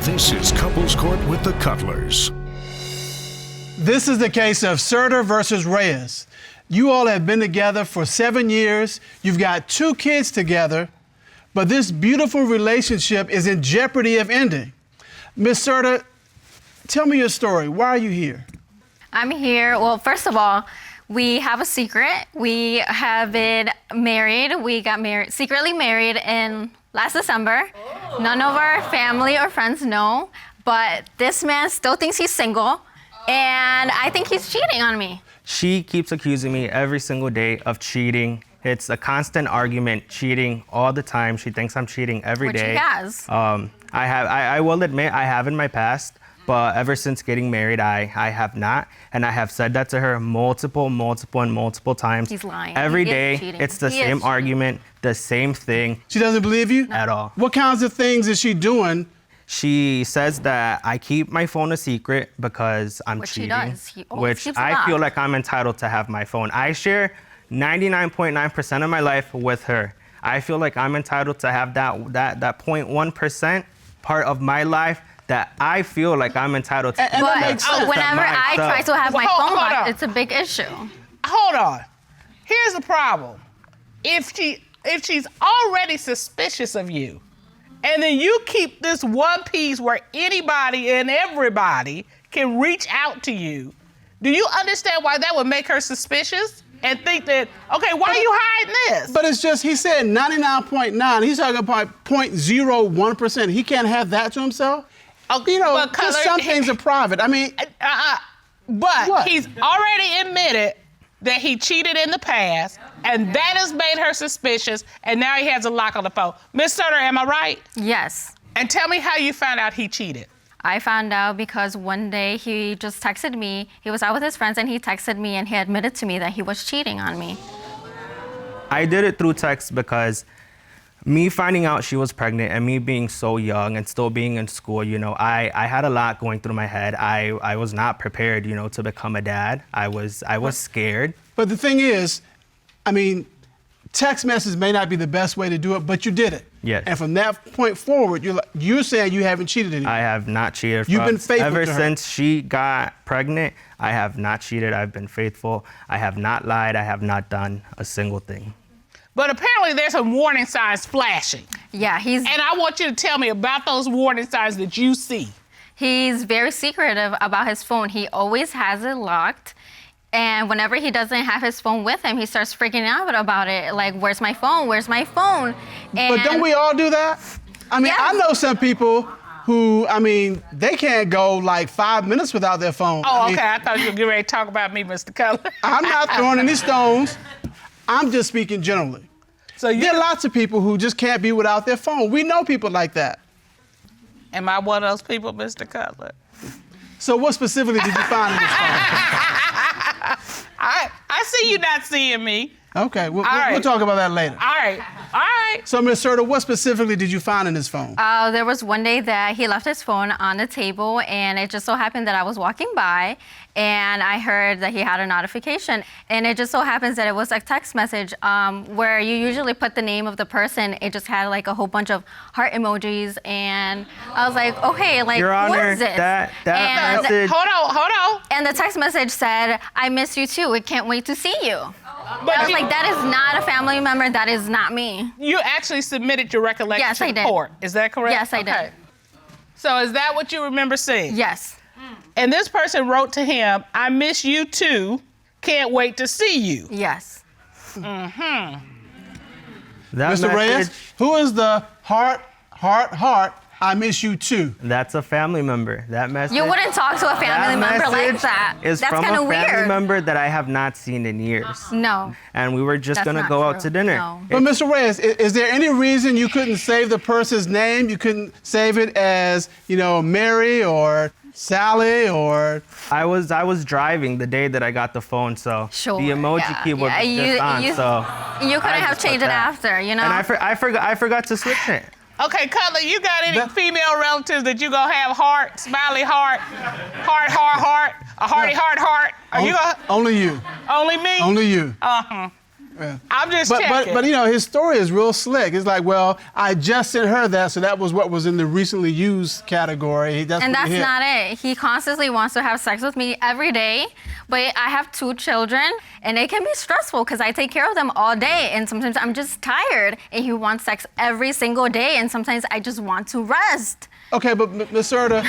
This is Couples Court with the Cutlers. This is the case of Cerda versus Reyes. You all have been together for 7 years. You've got 2 kids together, but this beautiful relationship is in jeopardy of ending. Miss Cerda, tell me your story. Why are you here? I'm here, well, first of all, we have a secret. We have been married. We got married, secretly married in last December. None of our family or friends know, but this man still thinks he's single, and I think he's cheating on me. She keeps accusing me every single day of cheating. It's a constant argument, cheating all the time. She thinks I'm cheating every day. Which he has. I will admit I have in my past, but ever since getting married, I have not. And I have said that to her multiple times. He's lying. Every He is day, cheating. it's the He is same cheating. argument, the same thing. She doesn't believe you? At all. What kinds of things is she doing? She says that I keep my phone a secret because I'm Which he cheating. does. He always Which keeps it I feel locked. like I'm entitled to have my phone. I share 99.9% of my life with her. I feel like I'm entitled to have that 0.1% part of my life that I feel like I'm entitled to. And that But makes sense. whenever I try to have my Well, phone hold on. locked, it's a big issue. Hold on. Here's the problem. If she's already suspicious of you, and then you keep this one piece where anybody and everybody can reach out to you, do you understand why that would make her suspicious? And think that, okay, why are you hiding this? But it's just, he said 99.9. He's talking about 0.01%. He can't have that to himself? Okay, You know, but just Cutler, some things are private. I mean, But What? he's already admitted that he cheated in the past, and that has made her suspicious, and now he has a lock on the phone. Miss Cerda, am I right? Yes. And tell me how you found out he cheated. I found out because one day he just texted me. He was out with his friends and he texted me and he admitted to me that he was cheating on me. I did it through text because me finding out she was pregnant and me being so young and still being in school, you know, I had a lot going through my head. I was not prepared, you know, to become a dad. I was scared. but the thing is, I mean, text message may not be the best way to do it, but you did it. Yes. And from that point forward, you're saying you haven't cheated anymore. I have not cheated. You've been faithful Ever to her. since she got pregnant, I have not cheated. I've been faithful. I have not lied. I have not done a single thing. But apparently there's some warning signs flashing. Yeah, And I want you to tell me about those warning signs that you see. he's very secretive about his phone. He always has it locked. And whenever he doesn't have his phone with him, he starts freaking out about it. Like, where's my phone? Where's my phone? And But don't we all do that? I mean, Yes. I know some people who, I mean, they can't go like 5 minutes without their phone. Oh, I mean, okay, I thought you were getting ready to talk about me, Mr. Cutler. I'm not throwing any stones. I'm just speaking generally. So There are lots of people who just can't be without their phone. We know people like that. am I one of those people, Mr. Cutler? So what specifically did you find in this phone? I see you not seeing me. Okay, we'll right. talk about that later. All right. So, Ms. Cerda, what specifically did you find in his phone? there was one day that he left his phone on the table, and it just so happened that I was walking by, and I heard that he had a notification. And it just so happens that it was a text message where you usually put the name of the person. It just had like a whole bunch of heart emojis, and I was like, okay, like, Your what Honor, is this? that And- message. Hold on. And the text message said, I miss you too. I can't wait to see you. But I was like, that is not a family member. That is not me. you actually submitted your recollection Yes, to I the did. court. Is that correct? Yes, I did. So is that what you remember seeing? Yes. And this person wrote to him, I miss you too. Can't wait to see you. Yes. That Mr. Reyes, message, who is the heart, I miss you too? that's a family member. That message. You wouldn't talk to a family member like message that. is That's from kind a of family weird. member that I have not seen in years. No. And we were just That's gonna not go out true. to dinner. No. But Mr. Reyes, is there any reason you couldn't save the person's name? You couldn't save it as, you know, Mary or Sally or... I was driving the day that I got the phone, so Sure, the emoji yeah, keyboard yeah, was you- just on. you- So You couldn't I have just put changed it that. after, you know? And I forgot to switch it. Okay, Cutler, you got any That- female relatives that you gonna have heart, smiley heart, heart, a hearty heart? Are you gonna, Only you. only me? Only you. Uh-huh. I'm just But checking. you know, his story is real slick. It's like, well, I just sent her that, so that was what was in the recently used category. And that's not it. He constantly wants to have sex with me every day, but I have 2 children, and it can be stressful because I take care of them all day, and sometimes I'm just tired, and he wants sex every single day, and sometimes I just want to rest. Okay, but Ms. Cerda,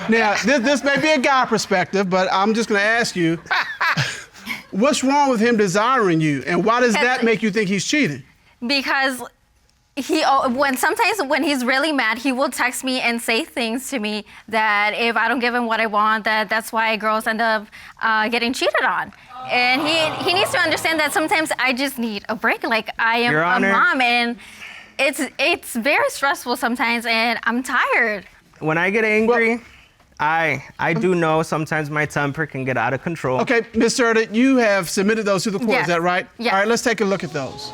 now this may be a guy perspective, but I'm just going to ask you, what's wrong with him desiring you, and why does that make you think he's cheating? Because sometimes when he's really mad, he will text me and say things to me that if I don't give him what I want, that's why girls end up getting cheated on. And he needs to understand that sometimes I just need a break. Like, I am a mom, and it's very stressful sometimes, and I'm tired. When I get angry, I do know sometimes my temper can get out of control. Okay, Ms. Cerda, you have submitted those to the court, Yes. is that right? Yes. All right, let's take a look at those.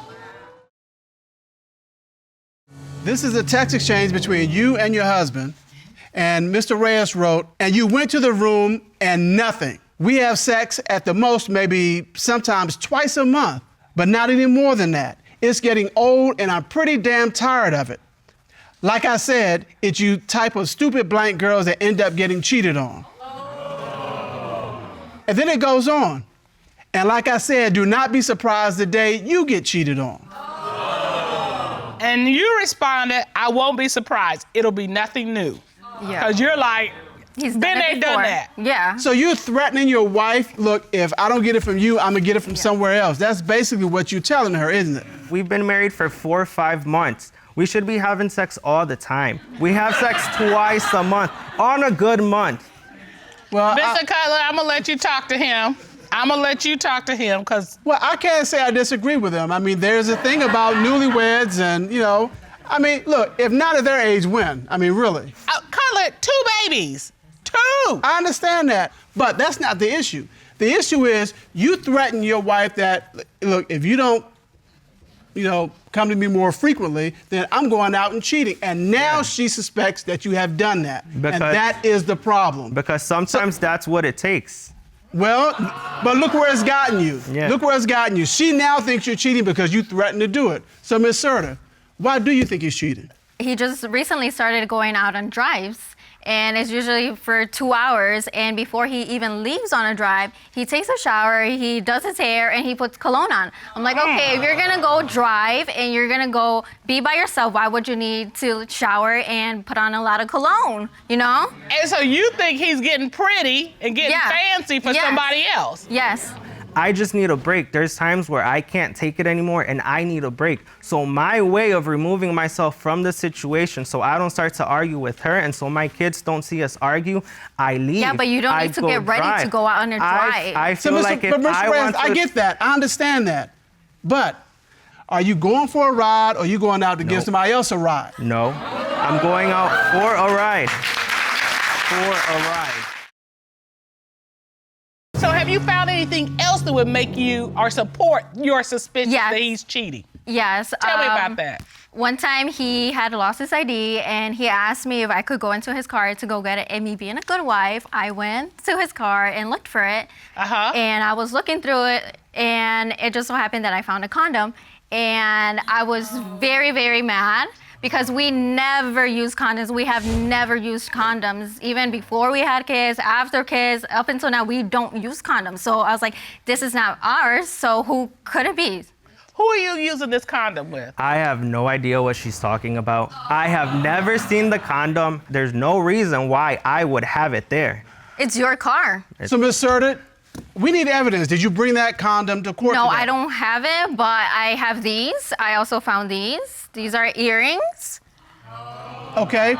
This is a text exchange between you and your husband, and Mr. Reyes wrote, and you went to the room and nothing. We have sex at the most, maybe sometimes twice a month, but not any more than that. It's getting old and I'm pretty damn tired of it. Like I said, it's you type of stupid blank girls that end up getting cheated on. And then it goes on. And like I said, do not be surprised the day you get cheated on. And you responded, I won't be surprised. It'll be nothing new. Yeah. Because you're like, He's been there, done that. Yeah. So you're threatening your wife, look, if I don't get it from you, I'm gonna get it from somewhere else. That's basically what you're telling her, isn't it? We've been married for 4 or 5 months. We should be having sex all the time. We have sex twice a month on a good month. Well, Mr. Cutler, I'm gonna let you talk to him. Because well, I can't say I disagree with him. I mean, there's a thing about newlyweds and, you know, I mean, look, if not at their age, when? I mean, really. Cutler, 2 babies. 2. I understand that, but that's not the issue. The issue is you threaten your wife that, look, if you don't, you know, come to me more frequently, then I'm going out and cheating. And now she suspects that you have done that. And that is the problem. Because sometimes that's what it takes. Well, but look where it's gotten you. Yeah. Look where it's gotten you. She now thinks you're cheating because you threatened to do it. So, Ms. Cerda, why do you think he's cheating? He just recently started going out on drives, and it's usually for 2 hours, and before he even leaves on a drive, he takes a shower, he does his hair, and he puts cologne on. I'm like, okay, if you're gonna go drive and you're gonna go be by yourself, why would you need to shower and put on a lot of cologne, you know? And so you think he's getting pretty and getting fancy for somebody else? Yes. I just need a break. There's times where I can't take it anymore and I need a break. So my way of removing myself from the situation so I don't start to argue with her and so my kids don't see us argue, I leave. Yeah, but you don't need to get ready to go out on a drive. I feel like if I want to... I get that. I understand that. But are you going for a ride or are you going out to give somebody else a ride? No. I'm going out for a ride. For a ride. So have you found anything else that would make you or support your suspicion that he's cheating? Yes. Tell me about that. One time he had lost his ID and he asked me if I could go into his car to go get it. And me being a good wife, I went to his car and looked for it. And I was looking through it and it just so happened that I found a condom. And I was very, very mad because we never use condoms. We have never used condoms. Even before we had kids, after kids, up until now, we don't use condoms. So I was like, this is not ours, so who could it be? Who are you using this condom with? I have no idea what she's talking about. I have never seen the condom. There's no reason why I would have it there. It's your car. So, Ms. Cerda, we need evidence. Did you bring that condom to court? No, today? I don't have it, but I have these. I also found these. These are earrings. Okay.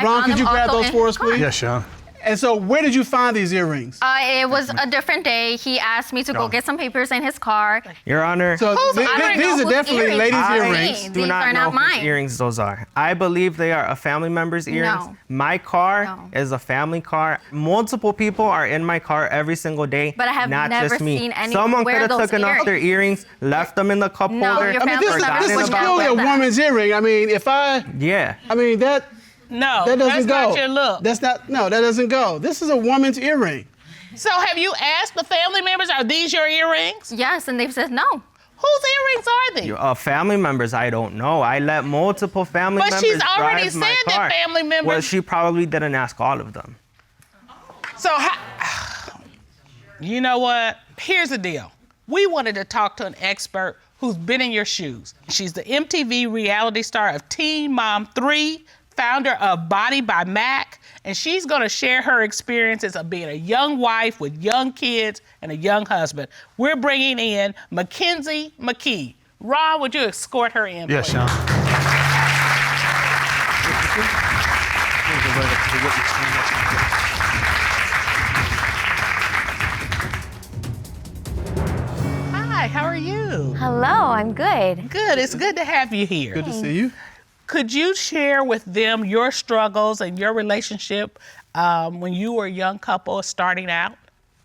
Ron, could you grab those for us, please? Yes, Sean. And so where did you find these earrings? It was a different day. He asked me to go get some papers in his car. Your Honor. So these are definitely ladies' earrings. Do not know whose earrings those are. I believe they are a family member's earrings. No. My car is a family car. Multiple people are in my car every single day. But I have not never just me. seen anyone Someone wear could have those taken off their earrings, left them in the cup holder. your I mean, this is about clearly a that. woman's earring. I mean, I mean, that No, doesn't that's go. not your look. That doesn't go. This is a woman's earring. So have you asked the family members, are these your earrings? Yes, and they've said no. Whose earrings are these? Family members, I don't know. I let multiple family members But she's already drive my said car. that family members. Well, she probably didn't ask all of them. So, you know what? Here's the deal. We wanted to talk to an expert who's been in your shoes. She's the MTV reality star of Teen Mom 3, founder of Body by Mac, and she's gonna share her experiences of being a young wife with young kids and a young husband. We're bringing in Mackenzie McKee. Ron, would you escort her in, Yes, please? Sean. Hi, how are you? Hello, I'm good. Good, it's good to have you here. Good to see you. Could you share with them your struggles and your relationship when you were a young couple starting out?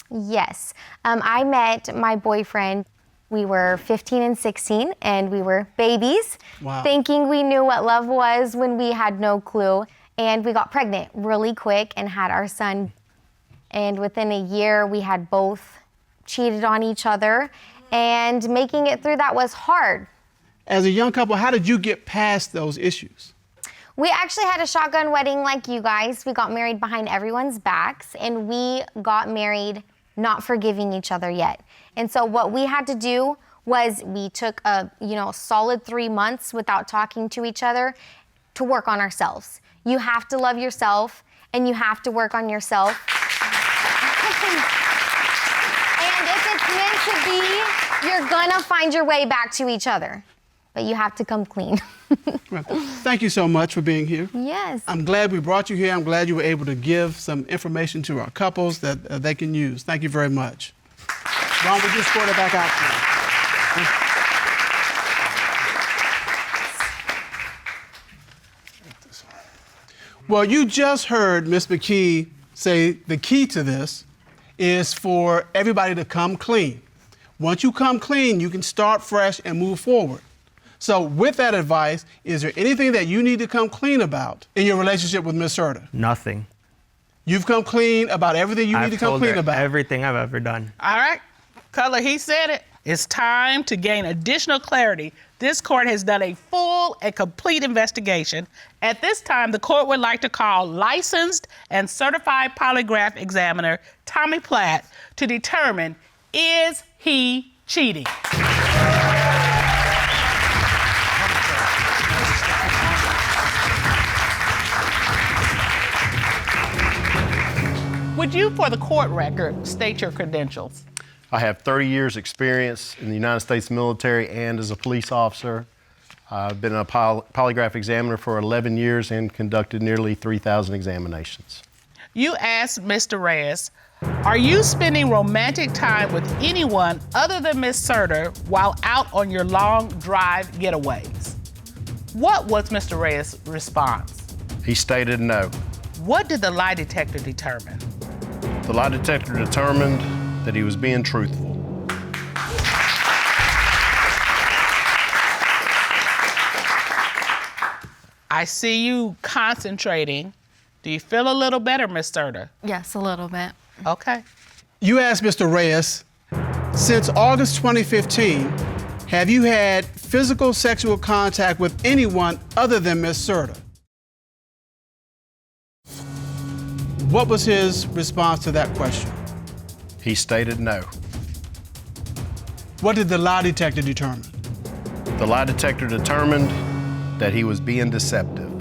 Yes, I met my boyfriend. We were 15 and 16, and we were babies, Wow. thinking we knew what love was when we had no clue. And we got pregnant really quick and had our son. And within a year, we had both cheated on each other, and making it through that was hard. As a young couple, how did you get past those issues? We actually had a shotgun wedding like you guys. We got married behind everyone's backs, and we got married not forgiving each other yet. And so what we had to do was we took a solid 3 months without talking to each other to work on ourselves. You have to love yourself, and you have to work on yourself. And if it's meant to be, you're gonna find your way back to each other. But you have to come clean. Thank you so much for being here. Yes. I'm glad we brought you here. I'm glad you were able to give some information to our couples that they can use. Thank you very much. Ron, would you escort it back out, please? Well, you just heard Ms. McKee say the key to this is for everybody to come clean. Once you come clean, you can start fresh and move forward. So with that advice, is there anything that you need to come clean about in your relationship with Ms. Cerda? Nothing. You've come clean about everything you need to come I've told clean her about. everything I've ever done. All right, Cutler, he said it. It's time to gain additional clarity. This court has done a full and complete investigation. At this time, the court would like to call licensed and certified polygraph examiner Tommy Platt to determine, is he cheating? Would you, for the court record, state your credentials? I have 30 years experience in the United States military and as a police officer. I've been a polygraph examiner for 11 years and conducted nearly 3,000 examinations. You asked Mr. Reyes, are you spending romantic time with anyone other than Miss Cerda while out on your long drive getaways? What was Mr. Reyes' response? He stated no. What did the lie detector determine? The lie detector determined that he was being truthful. I see you concentrating. Do you feel a little better, Miss Cerda? Yes, a little bit. Okay. You asked Mr. Reyes, since August 2015, have you had physical sexual contact with anyone other than Ms. Cerda? What was his response to that question? He stated no. What did the lie detector determine? The lie detector determined that he was being deceptive.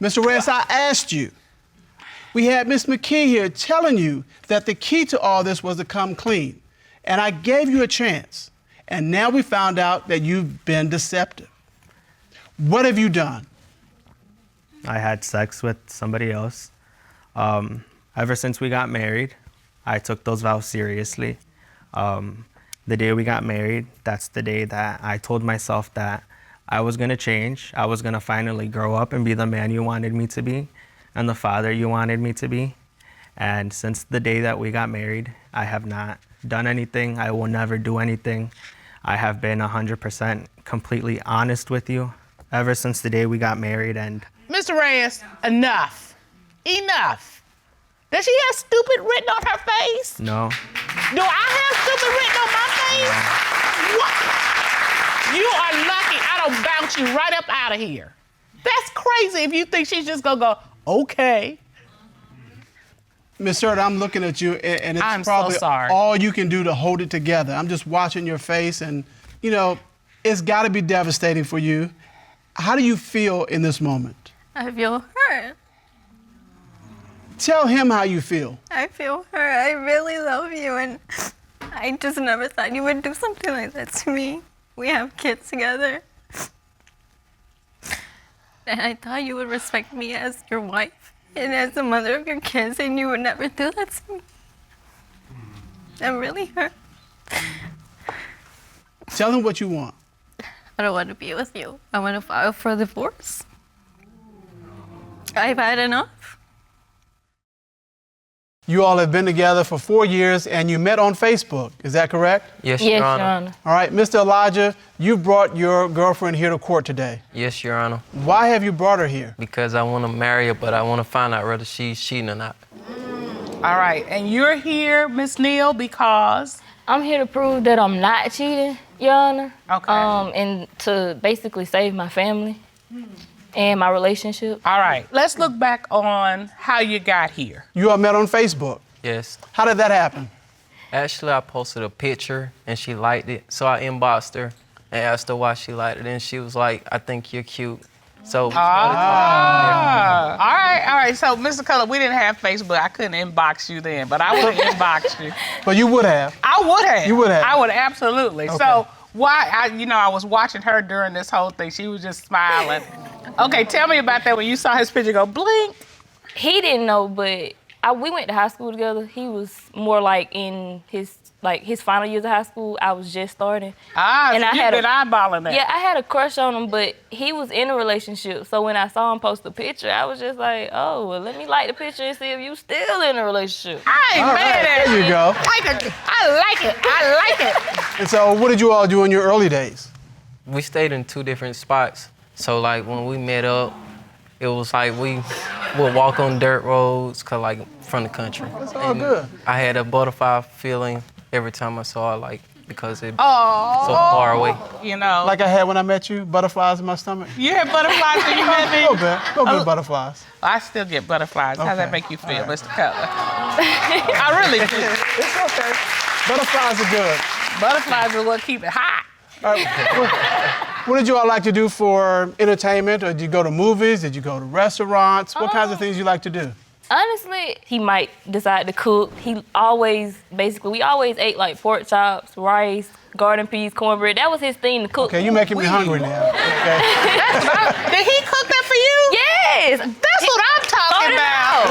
Mr. Reyes, I asked you. We had Ms. McKee here telling you that the key to all this was to come clean. And I gave you a chance. And now we found out that you've been deceptive. What have you done? I had sex with somebody else. Ever since we got married, I took those vows seriously. The day we got married, that's the day that I told myself that I was gonna change. I was gonna finally grow up and be the man you wanted me to be and the father you wanted me to be. And since the day that we got married, I have not done anything. I will never do anything. I have been 100% completely honest with you ever since the day we got married, and Mr. Reyes, enough. Enough. Does she have stupid written on her face? No. Do I have stupid written on my face? What? You are lucky I don't bounce you right up out of here. That's crazy if you think she's just gonna go, okay. Miss Cerda, I'm looking at you, and it's I'm so probably sorry. all you can do to hold it together. I'm just watching your face, and, you know, it's got to be devastating for you. How do you feel in this moment? I feel hurt. Tell him how you feel. I feel hurt. I really love you, and I just never thought you would do something like that to me. We have kids together. And I thought you would respect me as your wife and as the mother of your kids, and you would never do that to me. I'm really hurt. Tell him what you want. I don't want to be with you. I want to file for divorce. I've had enough. You all have been together for 4 years, and you met on Facebook. Is that correct? Yes, Yes, Your Honor. All right, Mr. Elijah, you brought your girlfriend here to court today. Yes, Your Honor. Why have you brought her here? Because I want to marry her, but I want to find out whether she's cheating or not. All right, and you're here, Miss Neal, because? I'm here to prove that I'm not cheating, Your Honor. Okay. And to basically save my family and my relationship. All right, let's look back on how you got here. You all met on Facebook. Yes. How did that happen? Actually, I posted a picture, and she liked it. So I inboxed her and asked her why she liked it. And she was like, I think you're cute. So we started talking. All right. So, Mr. Color, we didn't have Facebook. I couldn't inbox you then, but I would have inboxed you. But you would have. I would have. You would have. I would absolutely. Okay. So, why? I was watching her during this whole thing. She was just smiling. Okay, tell me about that when you saw his picture go blink. He didn't know, but we went to high school together. He was more like in his final years of high school. I was just starting. And so you've been eyeballing that. Yeah, I had a crush on him, but he was in a relationship. So when I saw him post the picture, I was just like, oh, well, let me like the picture and see if you still in a relationship. I ain't mad at There you go. I like it. And so what did you all do in your early days? We stayed in 2 different spots. So, like, when we met up, it was like we would walk on dirt roads, from the country. That's all good. I had a butterfly feeling every time I saw her, because it's so far away. You know. Like I had when I met you, butterflies in my stomach. You had butterflies when you met me? A little bit of butterflies. I still get butterflies. How does that Okay. make you feel, All right. Mr. Cutler? I really do. It's okay. Butterflies are good. Butterflies are what keep it hot. All right. What did you all like to do for entertainment? Or did you go to movies? Did you go to restaurants? What kinds of things you like to do? Honestly, he might decide to cook. We always ate like pork chops, rice, garden peas, cornbread. That was his thing to cook. Okay, you're making me hungry now. Okay. Did he cook that for you? Yes! That's what I'm talking about.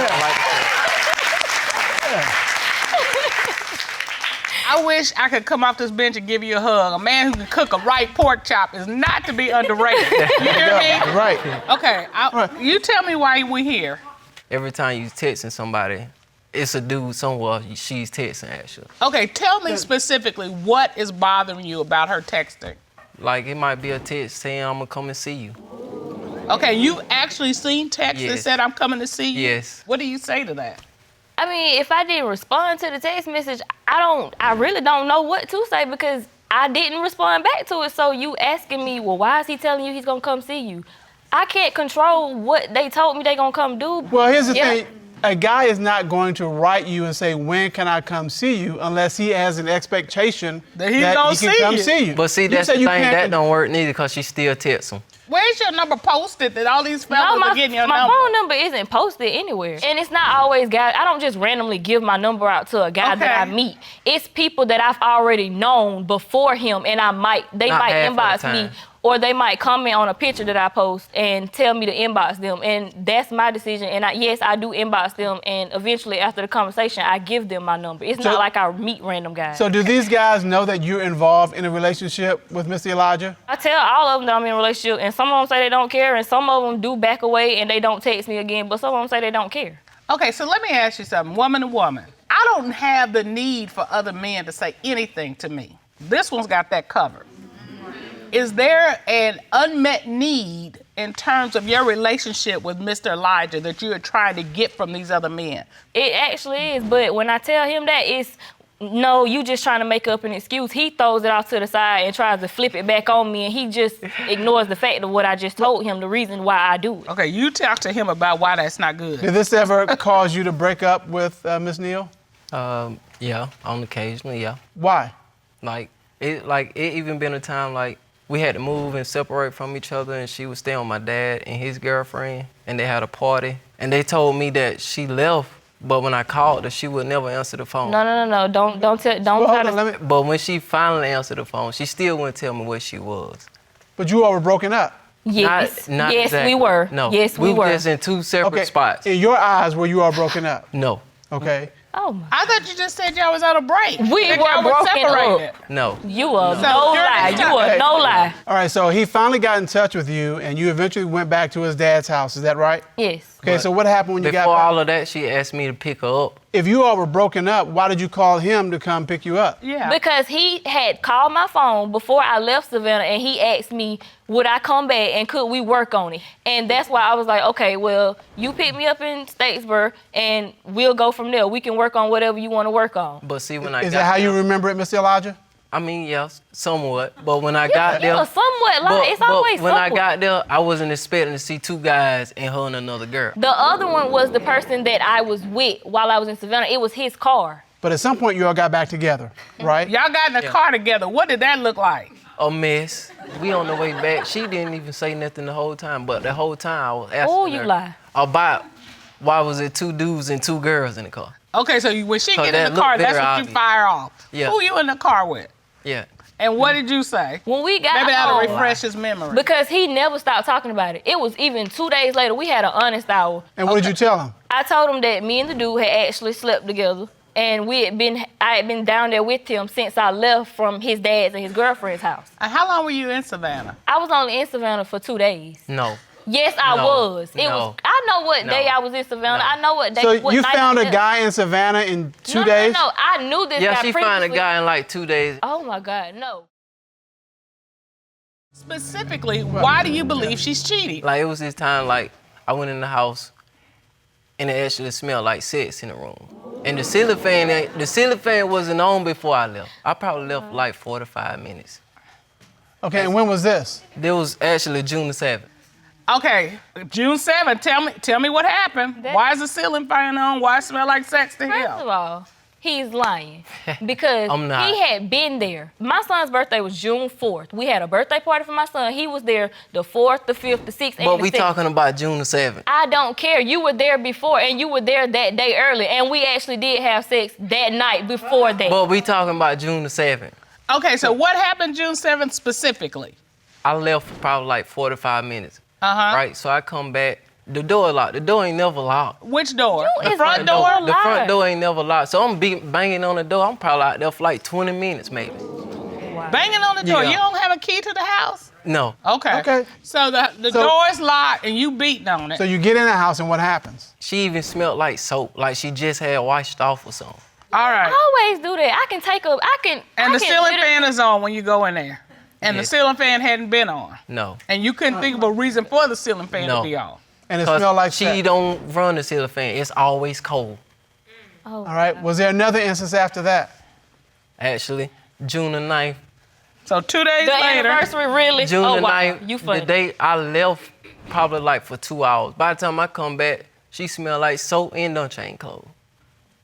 I wish I could come off this bench and give you a hug. A man who can cook a right pork chop is not to be underrated. You hear me? Right. Okay, you tell me why we here. Every time you texting somebody, it's a dude somewhere she's texting, actually. Okay, tell me specifically what is bothering you about her texting. Like, it might be a text saying, I'm going to come and see you. Okay, you actually seen text that Yes. said, I'm coming to see you? Yes. What do you say to that? I mean, if I didn't respond to the text message, I really don't know what to say because I didn't respond back to it. So you asking me, well, why is he telling you he's gonna come see you? I can't control what they told me they gonna come do. Well, here's the thing. A guy is not going to write you and say, when can I come see you, unless he has an expectation that he can come see you. But see, that's the thing, that don't work neither because she still texts him. Where's your number posted that all these fellas are getting your number? My phone number isn't posted anywhere. And it's not always guys. I don't just randomly give my number out to a guy that I meet. It's people that I've already known before him, and they might inbox me, or they might comment on a picture that I post and tell me to inbox them. And that's my decision. And yes, I do inbox them, and eventually after the conversation, I give them my number. It's not like I meet random guys. So do these guys know that you're involved in a relationship with Mr. Elijah? I tell all of them that I'm in a relationship, and some of them say they don't care, and some of them do back away and they don't text me again, but some of them say they don't care. Okay, so let me ask you something, woman to woman. I don't have the need for other men to say anything to me. This one's got that covered. Is there an unmet need in terms of your relationship with Mr. Elijah that you are trying to get from these other men? It actually is, but when I tell him that, it's, no, you just trying to make up an excuse. He throws it off to the side and tries to flip it back on me, and he just ignores the fact of what I just told him, the reason why I do it. Okay, you talk to him about why that's not good. Did this ever cause you to break up with Miss Neal? Yeah, on occasion, yeah. Why? It even been a time like we had to move and separate from each other, and she would stay with my dad and his girlfriend, and they had a party, and they told me that she left, but when I called her, she would never answer the phone. No. Don't try to. But when she finally answered the phone, she still wouldn't tell me where she was. But you all were broken up. Yes, Not yes, exactly. we were. No, yes, we were were. just in two separate spots. In your eyes, were you all broken up? No. Okay. Oh my. I thought you just said y'all was on a break. We That were y'all broken separated. up. No. You are So no during lie. this You time- are no lie. All right, so he finally got in touch with you, and you eventually went back to his dad's house. Is that right? Yes. Okay, so what happened when you got Before back? all of that, she asked me to pick her up. If you all were broken up, why did you call him to come pick you up? Yeah. Because he had called my phone before I left Savannah, and he asked me, would I come back and could we work on it? And that's why I was like, okay, well, you pick me up in Statesboro, and we'll go from there. We can work on whatever you want to work on. But see, when I Is got that how you there, remember it, Mr. Elijah? I mean, yes, somewhat. But when I got there, Yeah, somewhat. Like, it's always when somewhat. I got there, I wasn't expecting to see two guys and her and another girl. The other one was the person that I was with while I was in Savannah. It was his car. But at some point, you all got back together, right? Y'all got in the car together. What did that look like? A mess. We on the way back. She didn't even say nothing the whole time, but the whole time I was asking Oh, you her lie. about why was it two dudes and two girls in the car. Okay, so when she get that in the car, looked that's very what you obvious. fire off. Yeah. Who you in the car with? Yeah. And what did you say? When we got Maybe that'll home, refresh his memory. because he never stopped talking about it. It was even 2 days later, we had an honest hour. And what did you tell him? I told him that me and the dude had actually slept together, and I had been down there with him since I left from his dad's and his girlfriend's house. And how long were you in Savannah? I was only in Savannah for 2 days. No. Yes, I No. was. It No. was. I know what No. day I was in Savannah. No. I know what day. So what you night found I a left. guy in Savannah in 2 No, days? No, I knew this guy Yeah, she previously. found a guy in like 2 days. Oh my God, no. Specifically, why do you believe she's cheating? Like it was this time like I went in the house and it actually smelled like sex in the room. And the ceiling fan wasn't on before I left. I probably left like 45 minutes. Okay, and when was this? There was actually June the 7th. Okay, June 7th, tell me what happened. Why is the ceiling fan on? Why it smell like sex to First of him? all, he's lying because I'm not. he had been there. My son's birthday was June 4th. We had a birthday party for my son. He was there the 4th, the 5th, the 6th, and But the we 7th. talking about June the 7th. I don't care. You were there before, and you were there that day early, and we actually did have sex that night before that. But we talking about June the 7th. Okay, so what happened June 7th specifically? I left for probably like 45 minutes. Uh-huh. Right? So I come back. The door locked. The door ain't never locked. Which door? You The is front a door? door. The front Lie. door ain't never locked. So I'm banging on the door. I'm probably out there for like 20 minutes maybe. Banging on the door. Yeah. You don't have a key to the house? No. Okay. Okay. So the So- door is locked and you beating on it. So you get in the house, and what happens? She even smelled like soap, like she just had washed off or something. All right. I always do that. I can take up. I can. And I the can ceiling literally- fan is on when you go in there. And the Yes. ceiling fan hadn't been on. No. And you couldn't think of a reason for the ceiling fan No. to be on. And it 'Cause smelled like she sex. don't run the ceiling fan. It's always cold. All right. Was there another instance after that? Actually, June the 9th. So 2 days The later. anniversary, really? June oh the wow, 9th, you funny. the day I left, probably like for 2 hours. By the time I come back, she smelled like soap and done chain clothes.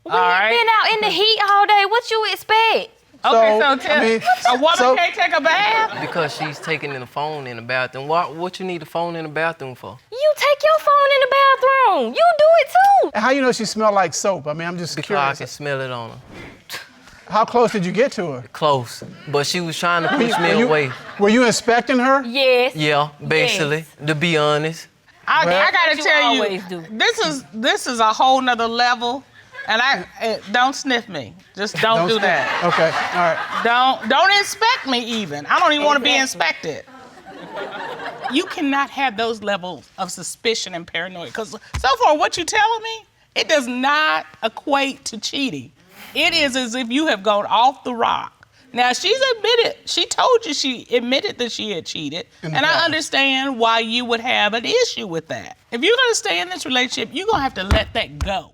We All right. been out in the heat all day. What you expect? Okay, so So, tell I mean, a woman so- can't take a bath? Because she's taking the phone in the bathroom. What you need the phone in the bathroom for? You take your phone in the bathroom. You do it too. How you know she smelled like soap? I mean, I'm just Because I can curious. smell it on her. How close did you get to her? Close. But she was trying to push me you, away. Were you inspecting her? Yes. Yeah, basically, to be honest. I gotta What you tell you, always do. this is a whole nother level. And don't sniff me. Just don't do that. Okay. All right. Don't inspect me even. I don't even want to be inspected. You cannot have those levels of suspicion and paranoia. Because so far, what you're telling me, it does not equate to cheating. It is as if you have gone off the rock Now, she told you she admitted that she had cheated, and I understand why you would have an issue with that. If you're gonna stay in this relationship, you're gonna have to let that go.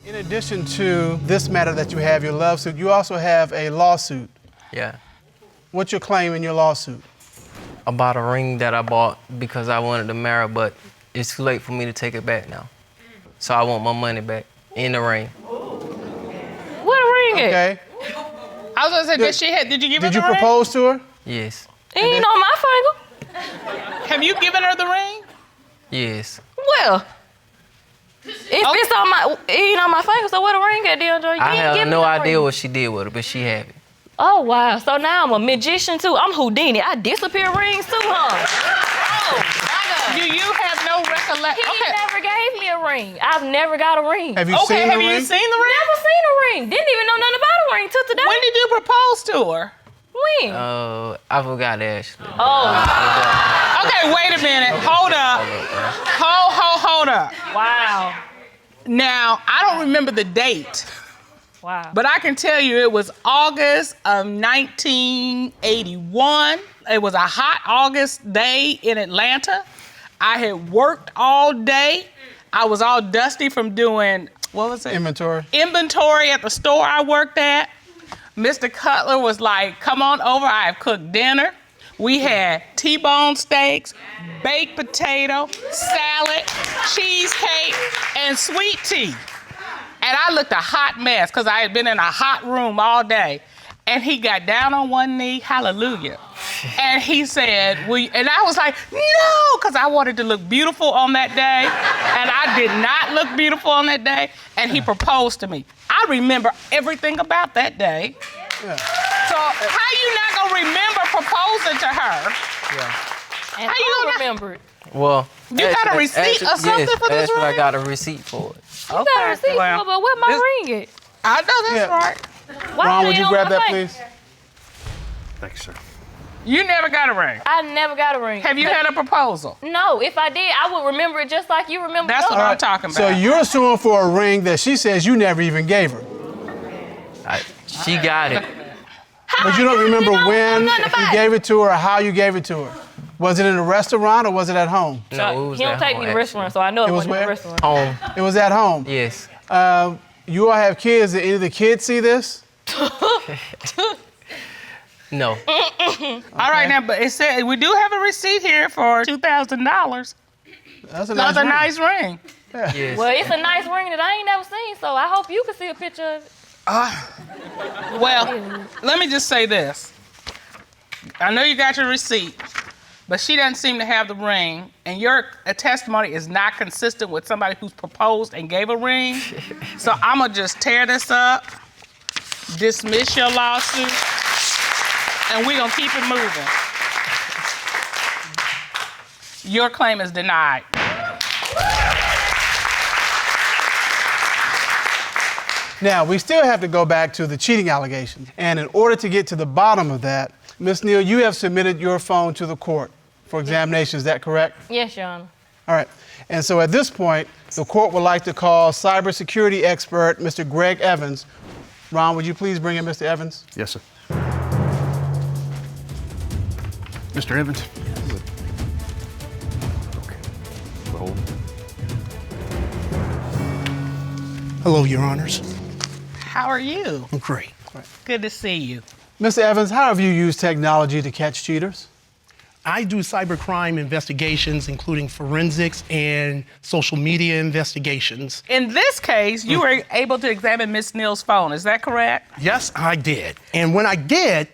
In addition to this matter that you have, your love suit, you also have a lawsuit. Yeah. What's your claim in your lawsuit? About a ring that I bought because I wanted to marry, but it's too late for me to take it back now. So I want my money back in the ring. What a ring is? Okay. I was gonna say, did you give her the ring? Did you propose to her? Yes. It ain't on my finger. Have you given her the ring? Yes. Well, if it's on my, it ain't on my finger, so what a ring at, DeAndre? I have no idea what she did with it, but she had it. Oh, wow. So now I'm a magician, too. I'm Houdini. I disappear rings, too, huh? Oh, my God. Do you have no recollection? He never gave me a ring. I've never got a ring. Have you seen the ring? Have you seen the ring? Never seen a ring. Didn't even know nothing about a ring till today. When did you propose to her? When? I forgot actually. Oh. Okay, wait a minute. Hold up. Hold up. Wow. Now, I don't remember the date. Wow. But I can tell you it was August of 1981. It was a hot August day in Atlanta. I had worked all day. I was all dusty from doing, what was it? Inventory at the store I worked at. Mr. Cutler was like, come on over, I have cooked dinner. We had T-bone steaks, baked potato, salad, cheesecake, and sweet tea. And I looked a hot mess because I had been in a hot room all day. And he got down on one knee, hallelujah. And he said, and I was like, no, because I wanted to look beautiful on that day. And I did not look beautiful on that day. And he proposed to me. I remember everything about that day. Yeah. So how you not gonna remember proposing to her? Yeah. And how you gonna remember it? Well, you got a receipt or something for this ring? I got a receipt for it. You got a receipt for it, but where my ring at? I know that's right. Why Ron, would you grab that, please? Thanks, sir. You never got a ring? I never got a ring. Have you had a proposal? No. If I did, I would remember it just like you remember. That's what I'm talking about. So you're suing for a ring that she says you never even gave her. She got it. But you don't remember when you gave it to her or how you gave it to her. Was it in a restaurant or was it at home? No, it was he don't take me to the restaurant, so I know it wasn't a restaurant. Home. It was at home? Yes. You all have kids. Did any of the kids see this? No. All right, now, but it said we do have a receipt here for $2,000. That's a nice ring. Yeah. Yes. Well, it's a nice ring that I ain't never seen, so I hope you can see a picture of it. Well, let me just say this. I know you got your receipt, but she doesn't seem to have the ring, and your testimony is not consistent with somebody who's proposed and gave a ring. So I'm gonna just tear this up, dismiss your lawsuit, and we're gonna keep it moving. Your claim is denied. Now, we still have to go back to the cheating allegations. And in order to get to the bottom of that, Ms. Neal, you have submitted your phone to the court for examination. Is that correct? Yes, Your Honor. All right. And so at this point, the court would like to call cybersecurity expert, Mr. Greg Evans. Ron, would you please bring in Mr. Evans? Yes, sir. Mr. Evans. Okay. Hold. Hello, Your Honors. How are you? I'm great. Good to see you. Mr. Evans, how have you used technology to catch cheaters? I do cybercrime investigations, including forensics and social media investigations. In this case, you were able to examine Miss Neal's phone. Is that correct? Yes, I did. And when I did,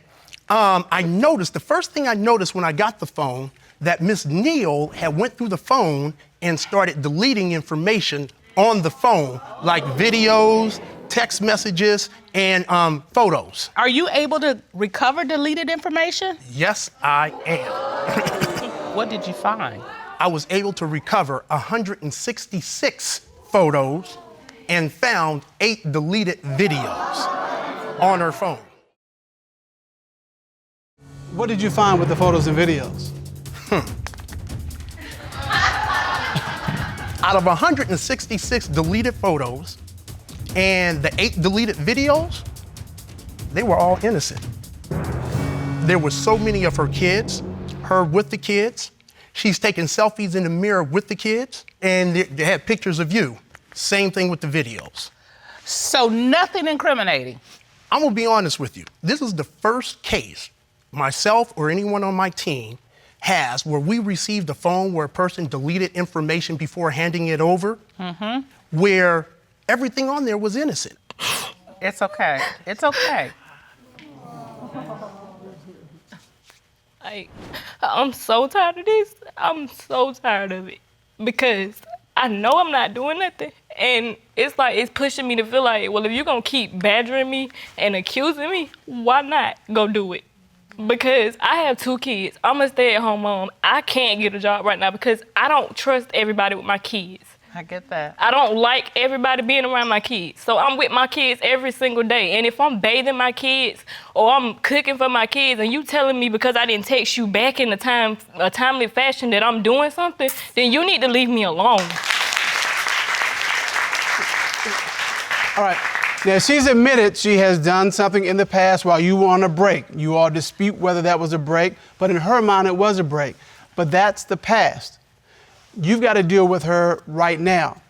I noticed, the first thing I noticed when I got the phone, that Miss Neal had went through the phone and started deleting information on the phone, like videos, text messages, and photos. Are you able to recover deleted information? Yes, I am. What did you find? I was able to recover 166 photos and found 8 deleted videos on her phone. What did you find with the photos and videos? Out of 166 deleted photos and the 8 deleted videos, they were all innocent. There were so many of her kids, her with the kids. She's taking selfies in the mirror with the kids, and they had pictures of you. Same thing with the videos. So nothing incriminating. I'm gonna be honest with you. This is the first case myself or anyone on my team has where we received a phone where a person deleted information before handing it over, where everything on there was innocent. It's okay. It's okay. I'm so tired of this. I'm so tired of it because I know I'm not doing nothing. And it's like, it's pushing me to feel like, well, if you're gonna keep badgering me and accusing me, why not go do it? Because I have 2 kids. I'm a stay-at-home mom. I can't get a job right now because I don't trust everybody with my kids. I get that. I don't like everybody being around my kids. So I'm with my kids every single day. And if I'm bathing my kids or I'm cooking for my kids and you telling me because I didn't text you back in a timely fashion that I'm doing something, then you need to leave me alone. All right. Now, she's admitted she has done something in the past while you were on a break. You all dispute whether that was a break, but in her mind, it was a break. But that's the past. You've got to deal with her right now.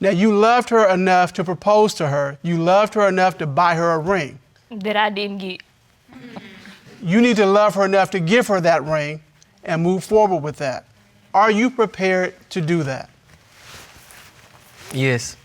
Now, you loved her enough to propose to her. You loved her enough to buy her a ring. That I didn't get. You need to love her enough to give her that ring and move forward with that. Are you prepared to do that? Yes.